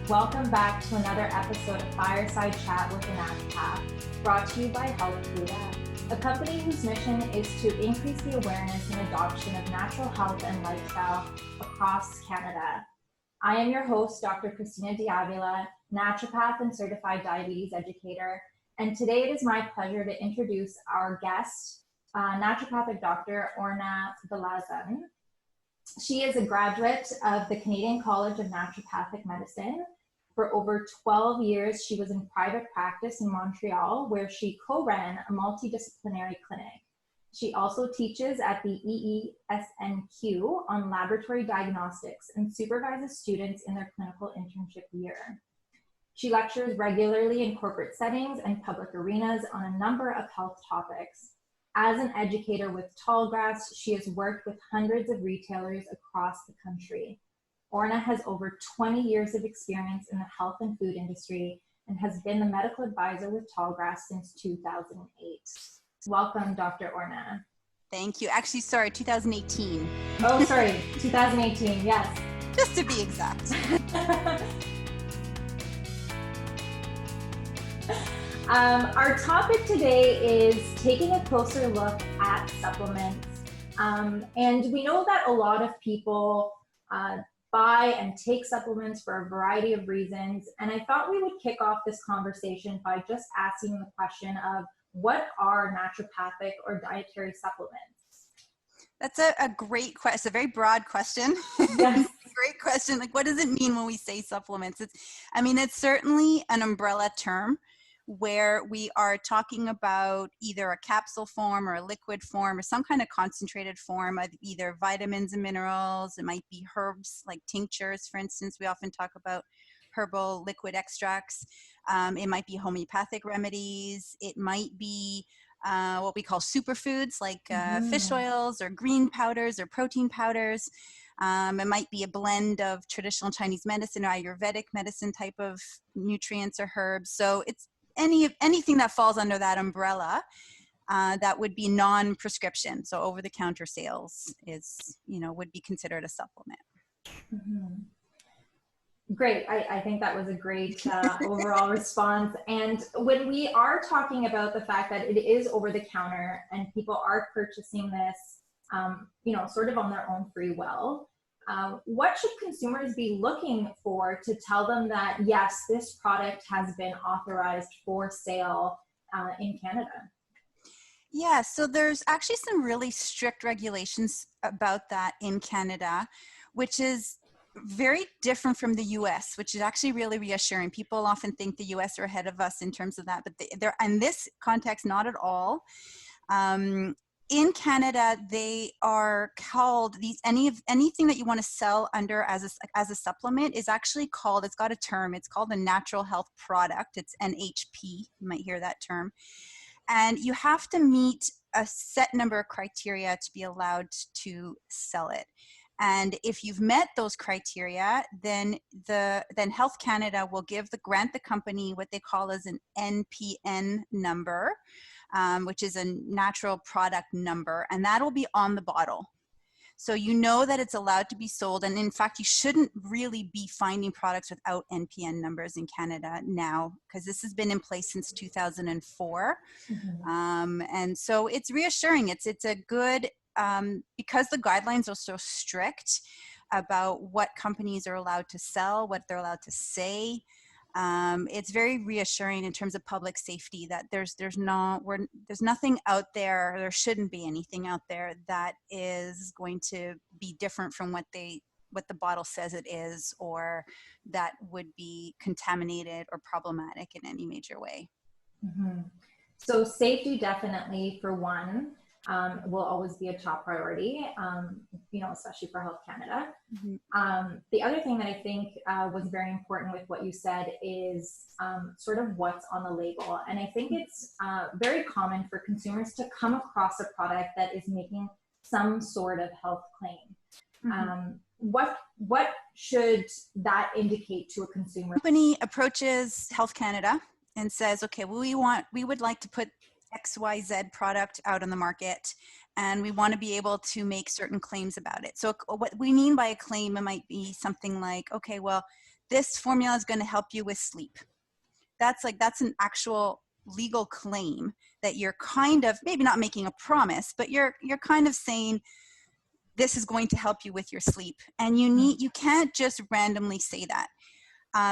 Welcome back to another episode of Fireside Chat with the Naturopath, brought to you by Avila, a company whose mission is to increase the awareness and adoption of natural health and lifestyle across Canada. I am your host, Dr. Christina Avila, naturopath and certified diabetes educator, and today it is my pleasure to introduce our guest, naturopathic Dr. Orna Balazan. She is a graduate of the Canadian College of Naturopathic Medicine. For over 12 years, she was in private practice in Montreal, where she co-ran a multidisciplinary clinic. She also teaches at the EESNQ on laboratory diagnostics and supervises students in their clinical internship year. She lectures regularly in corporate settings and public arenas on a number of health topics. As an educator with Tallgrass, she has worked with hundreds of retailers across the country. Orna has over 20 years of experience in the health and food industry and has been the medical advisor with Tallgrass since 2008. Welcome, Dr. Orna. Thank you. Actually, sorry, 2018. Oh, sorry, 2018, yes. Just to be exact. Our topic today is taking a closer look at supplements. And we know that a lot of people buy and take supplements for a variety of reasons. And I thought we would kick off this conversation by just asking the question of what are naturopathic or dietary supplements? That's a great question. It's a very broad question. Yes. Great question. Like, what does it mean when we say supplements? It's certainly an umbrella term where we are talking about either a capsule form or a liquid form or some kind of concentrated form of either vitamins and minerals. It might be herbs like tinctures, for instance. We often talk about herbal liquid extracts. It might be homeopathic remedies. It might be what we call superfoods like fish oils or green powders or protein powders. It might be a blend of traditional Chinese medicine or Ayurvedic medicine type of nutrients or herbs. So it's anything that falls under that umbrella that would be non-prescription. So over-the-counter sales would be considered a supplement. Mm-hmm. Great. I think that was a great overall response. And when we are talking about the fact that it is over the counter and people are purchasing this, sort of on their own free will, what should consumers be looking for to tell them that, yes, this product has been authorized for sale in Canada? Yeah, so there's actually some really strict regulations about that in Canada, which is very different from the US, which is actually really reassuring. People often think the US are ahead of us in terms of that, but they're in this context, not at all. In Canada, they are called anything that you want to sell under as a supplement is actually called, it's got a term, it's called a natural health product. It's NHP, you might hear that term. And you have to meet a set number of criteria to be allowed to sell it. And if you've met those criteria, then Health Canada will grant the company what they call as an NPN number, which is a natural product number, and that'll be on the bottle. So you know that it's allowed to be sold, and in fact, you shouldn't really be finding products without NPN numbers in Canada now, because this has been in place since 2004. Mm-hmm. And so it's reassuring. It's a good, because the guidelines are so strict about what companies are allowed to sell, what they're allowed to say. It's very reassuring in terms of public safety that there's nothing out there, there shouldn't be anything out there that is going to be different from what the bottle says it is, or that would be contaminated or problematic in any major way. Mm-hmm. So safety definitely for one will always be a top priority, especially for Health Canada. Mm-hmm. The other thing that I think was very important with what you said is sort of what's on the label. And I think it's very common for consumers to come across a product that is making some sort of health claim. Mm-hmm. What should that indicate to a consumer? Company approaches Health Canada and says, okay, well, we would like to put XYZ product out on the market, and we want to be able to make certain claims about it. So what we mean by a claim, it might be something like, okay, well, this formula is going to help you with sleep. That's an actual legal claim that you're kind of, maybe not making a promise, but you're kind of saying this is going to help you with your sleep. And you can't just randomly say that.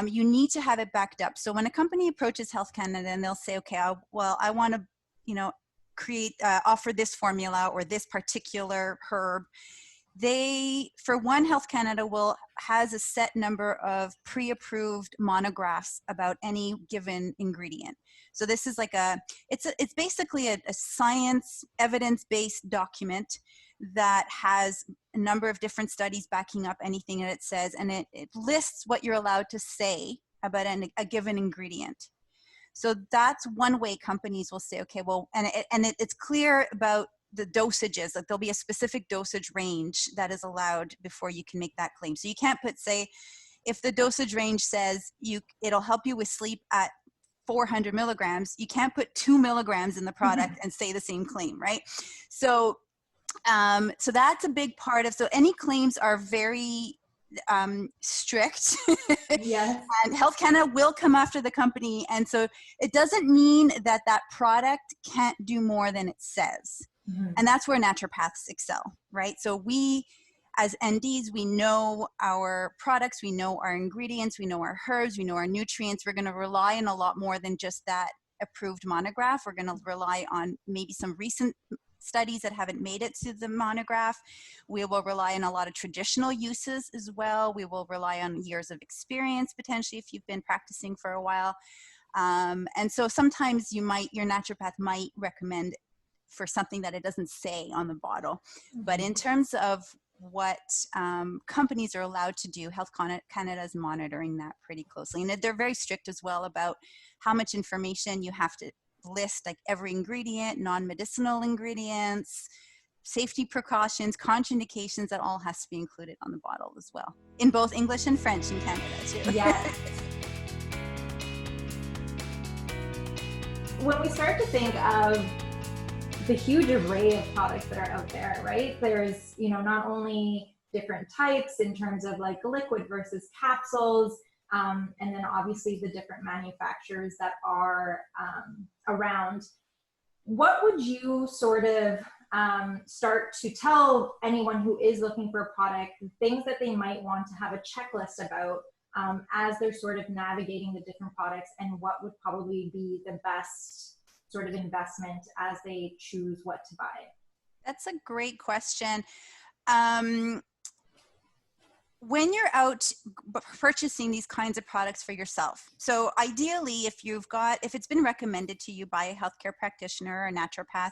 You need to have it backed up. So when a company approaches Health Canada and they'll say, okay, I want to, offer this formula or this particular herb, for one, Health Canada has a set number of pre-approved monographs about any given ingredient. So this is it's basically a science evidence-based document that has a number of different studies backing up anything that it says, and it lists what you're allowed to say about a given ingredient. So that's one way companies will say, okay, well, it's clear about the dosages, like there'll be a specific dosage range that is allowed before you can make that claim. So you can't say, if the dosage range says it'll help you with sleep at 400 milligrams, you can't put 2 milligrams in the product and say the same claim, right? So that's a big part of, so any claims are very strict. Yes. And Health Canada will come after the company. And so it doesn't mean that product can't do more than it says. Mm-hmm. And that's where naturopaths excel, right? So we, as NDs, we know our products, we know our ingredients, we know our herbs, we know our nutrients. We're going to rely on a lot more than just that approved monograph. We're going to rely on maybe some recent studies that haven't made it to the monograph. We will rely on a lot of traditional uses as well. We will rely on years of experience, potentially, if you've been practicing for a while. And so sometimes your naturopath might recommend for something that it doesn't say on the bottle. Mm-hmm. But in terms of what companies are allowed to do, Health Canada is monitoring that pretty closely. And they're very strict as well about how much information you have to list, like every ingredient, non-medicinal ingredients, safety precautions, contraindications, that all has to be included on the bottle as well, in both English and French in Canada too. Yes. When we start to think of the huge array of products that are out there, right? There's, not only different types in terms of like liquid versus capsules, and then obviously the different manufacturers that are around. What would you sort of start to tell anyone who is looking for a product, things that they might want to have a checklist about as they're sort of navigating the different products, and what would probably be the best sort of investment as they choose what to buy? That's a great question. When you're out purchasing these kinds of products for yourself, so ideally, if it's been recommended to you by a healthcare practitioner or a naturopath,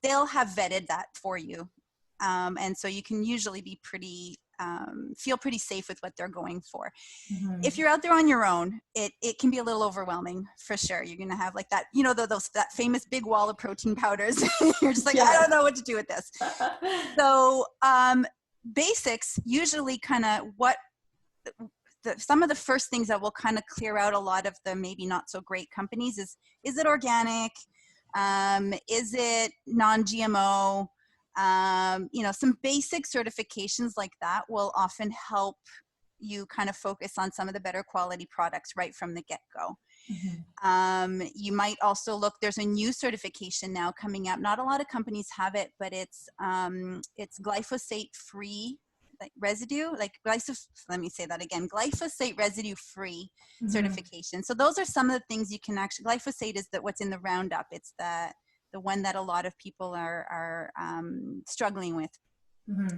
they'll have vetted that for you. And so you can usually be feel pretty safe with what they're going for. Mm-hmm. If you're out there on your own, it can be a little overwhelming for sure. You're going to have like that, that famous big wall of protein powders. You're just like, yeah. I don't know what to do with this. So basics, usually kind of some of the first things that will kind of clear out a lot of the maybe not so great companies is it organic? Is it non-GMO? Some basic certifications like that will often help you kind of focus on some of the better quality products right from the get-go. Mm-hmm. You might also look, there's a new certification now coming up. Not a lot of companies have it, but it's glyphosate-free residue, let me say that again, glyphosate residue-free mm-hmm. certification. So those are some of the things you can actually, glyphosate is what's in the Roundup. It's the one that a lot of people are struggling with. Mm-hmm.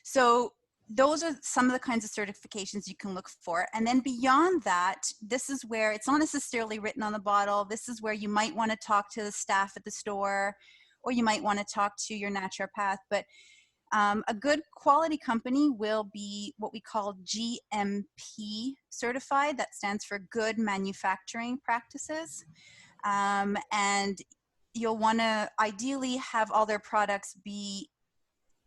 So those are some of the kinds of certifications you can look for. And then beyond that, this is where it's not necessarily written on the bottle. This is where you might want to talk to the staff at the store, or you might want to talk to your naturopath. But a good quality company will be what we call GMP certified. That stands for Good Manufacturing Practices. And you'll want to ideally have all their products be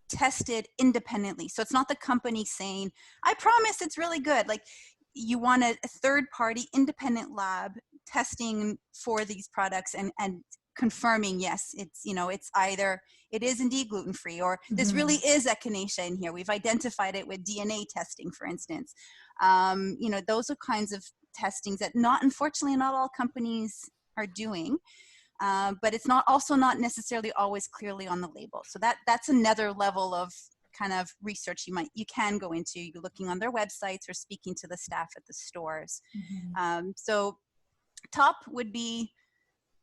tested independently. So it's not the company saying, I promise it's really good. Like, you want a third party independent lab testing for these products and confirming, yes, it's, it's either, it is indeed gluten-free, or this really is echinacea in here. We've identified it with DNA testing, for instance. Those are kinds of testings that unfortunately, not all companies are doing. But it's not necessarily always clearly on the label. So that's another level of kind of research you can go into. You're looking on their websites or speaking to the staff at the stores. So top would be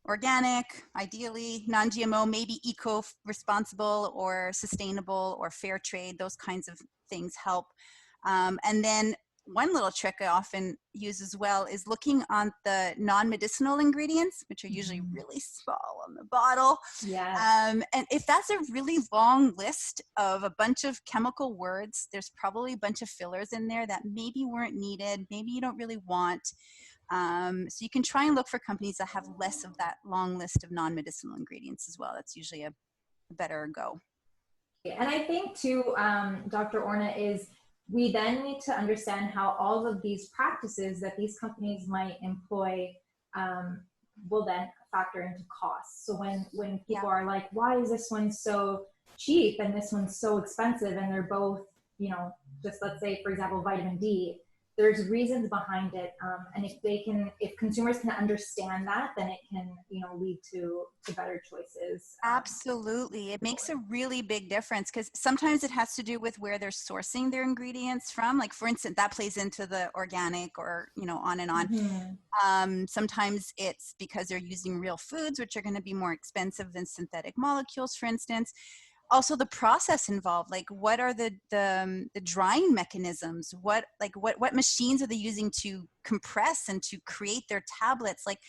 organic, ideally non-GMO, maybe eco-responsible or sustainable or fair trade. Those kinds of things help. And then one little trick I often use as well is looking on the non-medicinal ingredients, which are usually really small on the bottle. And if that's a really long list of a bunch of chemical words, there's probably a bunch of fillers in there that maybe weren't needed, maybe you don't really want. So you can try and look for companies that have less of that long list of non-medicinal ingredients as well. That's usually a better go. And I think too, Dr. Orna, is we then need to understand how all of these practices that these companies might employ will then factor into costs. So when people are like, why is this one so cheap and this one's so expensive, and they're both, just let's say, for example, vitamin D, there's reasons behind it. And if consumers can understand that, then it can, lead to better choices. Absolutely. It makes a really big difference, because sometimes it has to do with where they're sourcing their ingredients from. Like, for instance, that plays into the organic, or, on and on. Sometimes it's because they're using real foods, which are going to be more expensive than synthetic molecules, for instance. Also the process involved, like what are the drying mechanisms, what machines are they using to compress and to create their tablets, like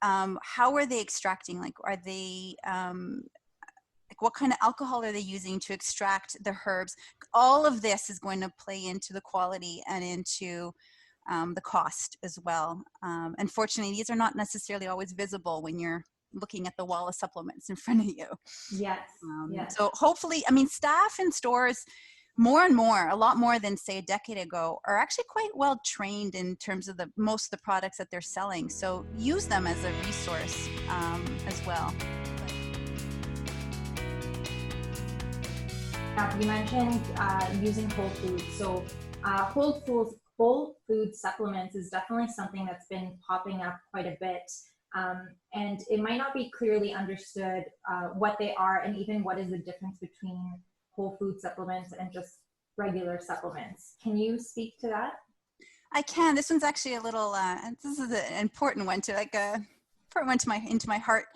how are they extracting, like are they like what kind of alcohol are they using to extract the herbs. All of this is going to play into the quality and into the cost as well. Unfortunately, these are not necessarily always visible when you're looking at the wall of supplements in front of you. Yes. So hopefully, staff in stores more and more, a lot more than say a decade ago, are actually quite well trained in terms of most of the products that they're selling. So use them as a resource as well. Now, you mentioned using whole foods. So whole food supplements is definitely something that's been popping up quite a bit. And it might not be clearly understood what they are, and even what is the difference between whole food supplements and just regular supplements. Can you speak to that? I can. This one's actually a little, this is an important one to into my heart.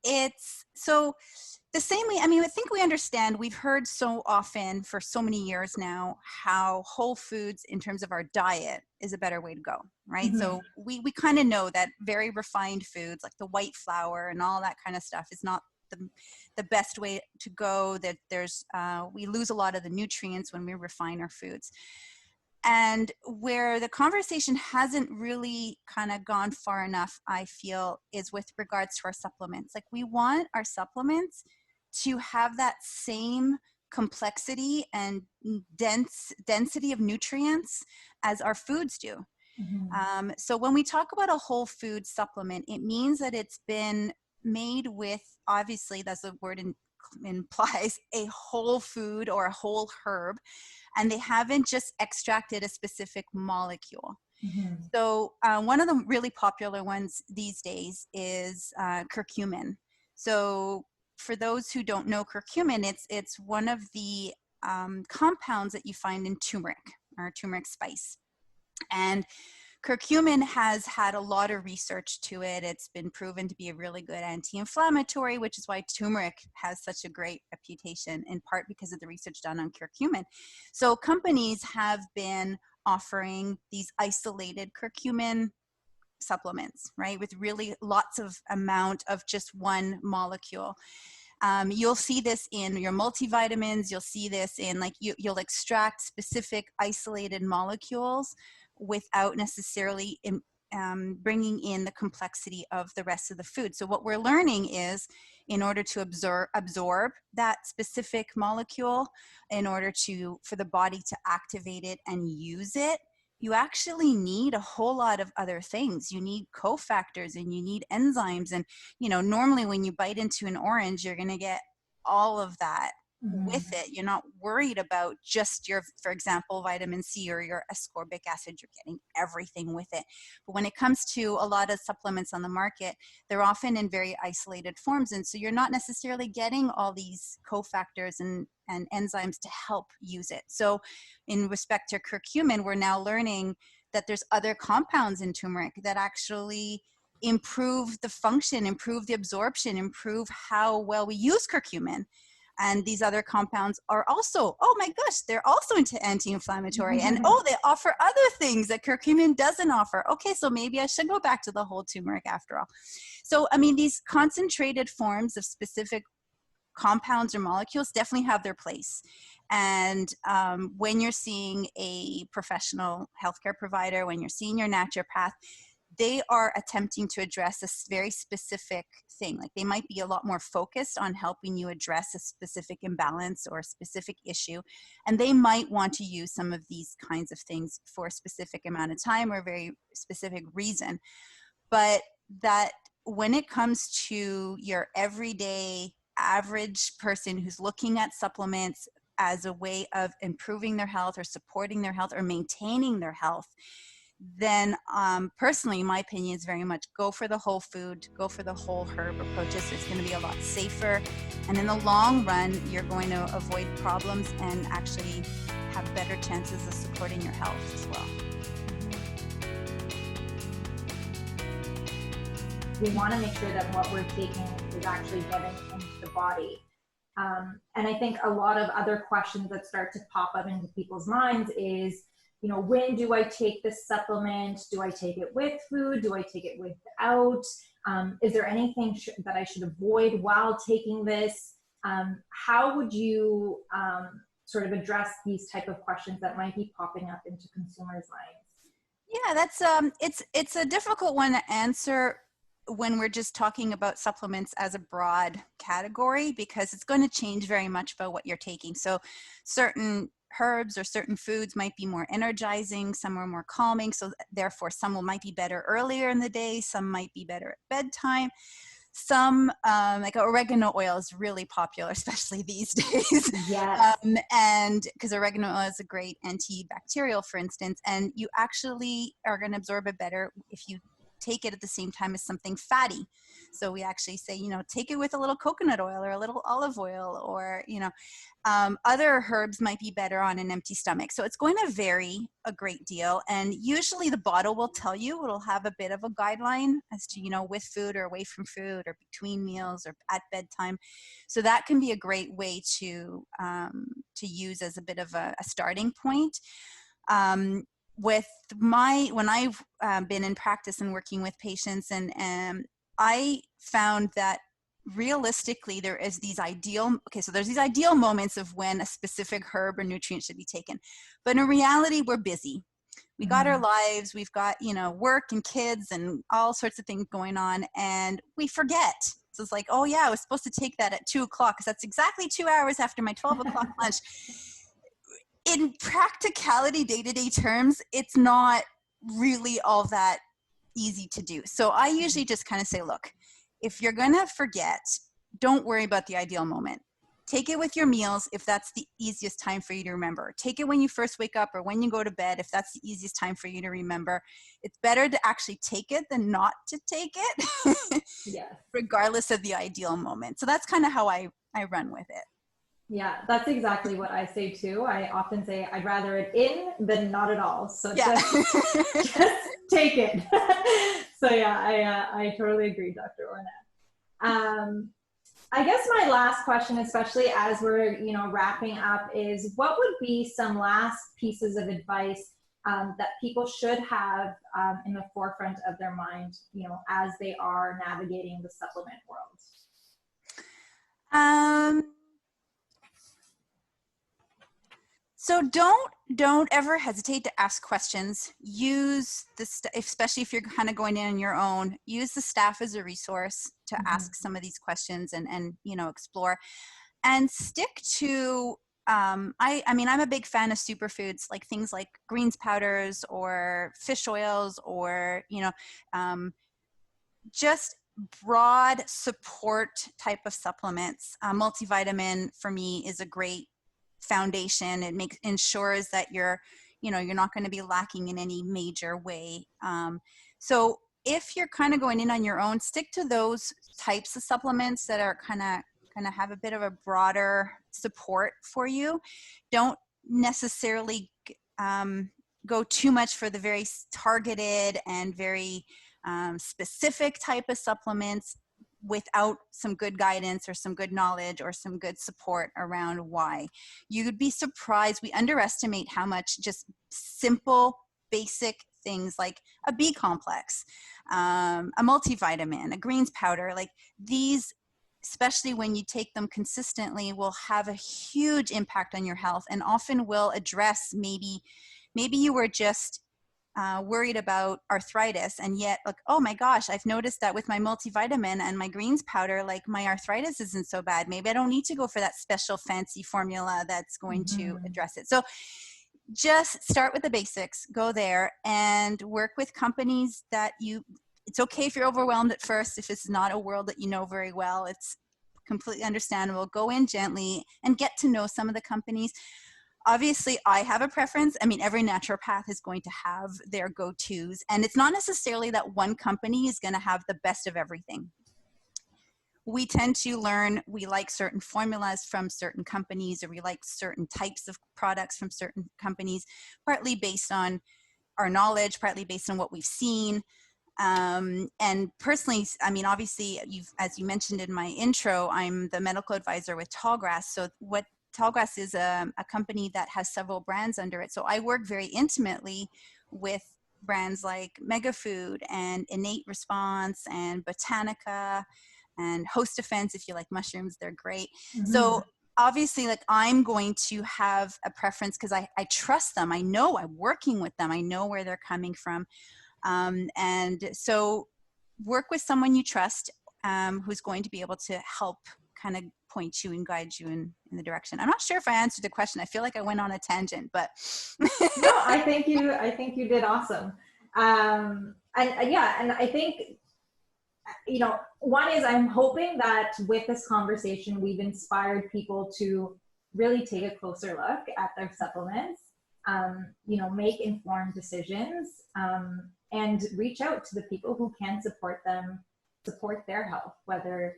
It's so the same way, I think we understand, we've heard so often for so many years now how whole foods in terms of our diet is a better way to go, right? So we kind of know that very refined foods like the white flour and all that kind of stuff is not the best way to go, that there's, we lose a lot of the nutrients when we refine our foods. And where the conversation hasn't really kind of gone far enough, I feel, is with regards to our supplements. Like, we want our supplements to have that same complexity and density of nutrients as our foods do. So when we talk about a whole food supplement, it means that it's been made with, obviously, that's the word implies, a whole food or a whole herb, and they haven't just extracted a specific molecule. So one of the really popular ones these days is curcumin. So for those who don't know curcumin, it's one of the compounds that you find in turmeric, or turmeric spice. And curcumin has had a lot of research to it. It's been proven to be a really good anti-inflammatory, which is why turmeric has such a great reputation, in part because of the research done on curcumin. So companies have been offering these isolated curcumin supplements, right, with really lots of amount of just one molecule. You'll see this in your multivitamins. You'll see this in, like, you'll extract specific isolated molecules without necessarily bringing in the complexity of the rest of the food. So what we're learning is, in order to absorb that specific molecule, in order for the body to activate it and use it, you actually need a whole lot of other things. You need cofactors and you need enzymes. And, normally when you bite into an orange, you're going to get all of that with Mhm. it. You're not worried about just your, for example, vitamin C or your ascorbic acid. You're getting everything with it. But when it comes to a lot of supplements on the market, they're often in very isolated forms. And so you're not necessarily getting all these cofactors and enzymes to help use it. So in respect to curcumin, we're now learning that there's other compounds in turmeric that actually improve the function, improve the absorption, improve how well we use curcumin. And these other compounds are also, oh my gosh, they're also anti-inflammatory. And they offer other things that curcumin doesn't offer. Okay, so maybe I should go back to the whole turmeric after all. So, I mean, these concentrated forms of specific compounds or molecules definitely have their place. And when you're seeing a professional healthcare provider, when you're seeing your naturopath, they are attempting to address a very specific thing. Like they might be a lot more focused on helping you address a specific imbalance or a specific issue. And they might want to use some of these kinds of things for a specific amount of time or a very specific reason. But that when it comes to your everyday average person who's looking at supplements as a way of improving their health or supporting their health or maintaining their health, then personally, my opinion is very much go for the whole food, go for the whole herb approaches. It's going to be a lot safer. And in the long run, you're going to avoid problems and actually have better chances of supporting your health as well. We want to make sure that what we're taking is actually getting into the body. And I think a lot of other questions that start to pop up into people's minds is, when do I take this supplement? Do I take it with food? Do I take it without? Is there anything that I should avoid while taking this? How would you sort of address these type of questions that might be popping up into consumers' minds? Yeah, that's it's a difficult one to answer when we're just talking about supplements as a broad category, because it's going to change very much about what you're taking. So certain herbs or certain foods might be more energizing, some are more calming, so therefore some might be better earlier in the day, some might be better at bedtime. Some like oregano oil is really popular, especially these days. Yes. And because oregano oil is a great antibacterial, for instance, and you actually are going to absorb it better if you take it at the same time as something fatty. So we actually say, take it with a little coconut oil or a little olive oil, or, other herbs might be better on an empty stomach. So it's going to vary a great deal. And usually the bottle will tell you, it'll have a bit of a guideline as to, with food or away from food or between meals or at bedtime. So that can be a great way to use as a bit of a starting point. When I've been in practice and working with patients, and I found that realistically there's these ideal moments of when a specific herb or nutrient should be taken. But in reality, we're busy. We got our lives, we've got, work and kids and all sorts of things going on, and we forget. So it's like, oh yeah, I was supposed to take that at 2:00 because that's exactly 2 hours after my 12 o'clock lunch. In practicality, day-to-day terms, it's not really all that easy to do. So I usually just kind of say, look, if you're going to forget, don't worry about the ideal moment. Take it with your meals if that's the easiest time for you to remember. Take it when you first wake up or when you go to bed if that's the easiest time for you to remember. It's better to actually take it than not to take it, Yes. regardless of the ideal moment. So that's kind of how I run with it. Yeah, that's exactly what I say too. I often say I'd rather it in than not at all. So yeah. just take it. So yeah, I totally agree, Dr. Ornette. I guess my last question, especially as we're wrapping up, is what would be some last pieces of advice that people should have in the forefront of their mind, as they are navigating the supplement world? So don't ever hesitate to ask questions. Use especially if you're kind of going in on your own, use the staff as a resource to ask some of these questions and explore, and stick to I mean, I'm a big fan of superfoods, like things like greens powders or fish oils, or, just broad support type of supplements. Multivitamin for me is a great foundation. It ensures that you're not going to be lacking in any major way. So if you're kind of going in on your own, stick to those types of supplements that are kind of have a bit of a broader support for you. Don't necessarily go too much for the very targeted and very specific type of supplements without some good guidance or some good knowledge or some good support around why. You'd be surprised. We underestimate how much just simple, basic things like a B complex, a multivitamin, a greens powder, like these, especially when you take them consistently, will have a huge impact on your health, and often will address maybe you were just worried about arthritis, and yet, like, oh my gosh, I've noticed that with my multivitamin and my greens powder, like my arthritis isn't so bad. Maybe I don't need to go for that special fancy formula that's going to address it. So just start with the basics, go there, and work with companies that it's okay if you're overwhelmed at first. If it's not a world that you know very well, it's completely understandable. Go in gently and get to know some of the companies. Obviously, I have a preference. I mean, every naturopath is going to have their go-tos, and it's not necessarily that one company is going to have the best of everything. We tend to learn we like certain formulas from certain companies, or we like certain types of products from certain companies, partly based on our knowledge, partly based on what we've seen. And personally, I mean, obviously, as you mentioned in my intro, I'm the medical advisor with Tallgrass. So what Tallgrass is a company that has several brands under it. So I work very intimately with brands like Megafood and Innate Response and Botanica and Host Defense. If you like mushrooms, they're great. So obviously, like, I'm going to have a preference because I trust them. I know I'm working with them. I know where they're coming from. And so work with someone you trust, who's going to be able to help kind of point you and guide you in the direction. I'm not sure if I answered the question. I feel like I went on a tangent, but No, I think you did awesome. And I think, one is, I'm hoping that with this conversation, we've inspired people to really take a closer look at their supplements, make informed decisions, and reach out to the people who can support their health, whether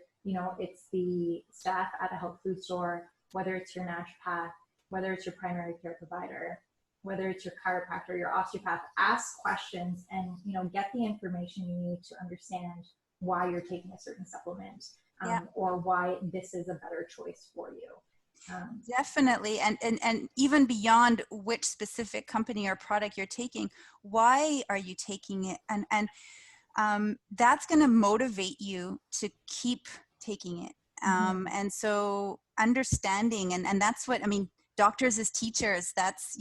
it's the staff at a health food store, whether it's your naturopath, whether it's your primary care provider, whether it's your chiropractor, your osteopath. Ask questions and, get the information you need to understand why you're taking a certain supplement, or why this is a better choice for you. Definitely. And even beyond which specific company or product you're taking, why are you taking it? And that's going to motivate you to keep taking it. And so understanding, and that's what, I mean, doctors as teachers, that's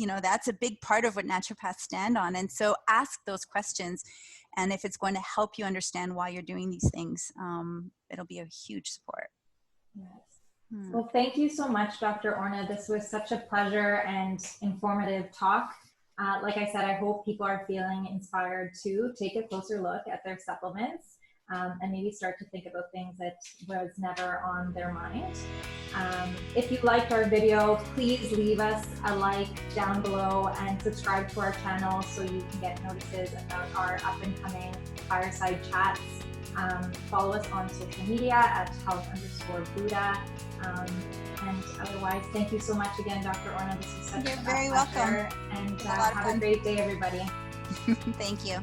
a big part of what naturopaths stand on. And so ask those questions. And if it's going to help you understand why you're doing these things, it'll be a huge support. Yes. Well, thank you so much, Dr. Orna. This was such a pleasure and informative talk. Like I said, I hope people are feeling inspired to take a closer look at their supplements, and maybe start to think about things that was never on their mind. If you liked our video, please leave us a like down below and subscribe to our channel so you can get notices about our up-and-coming fireside chats. Follow us on social media at health_Buddha. And otherwise, thank you so much again, Dr. Orna. This was such a pleasure. You're very welcome. And have a great day, everybody. Thank you.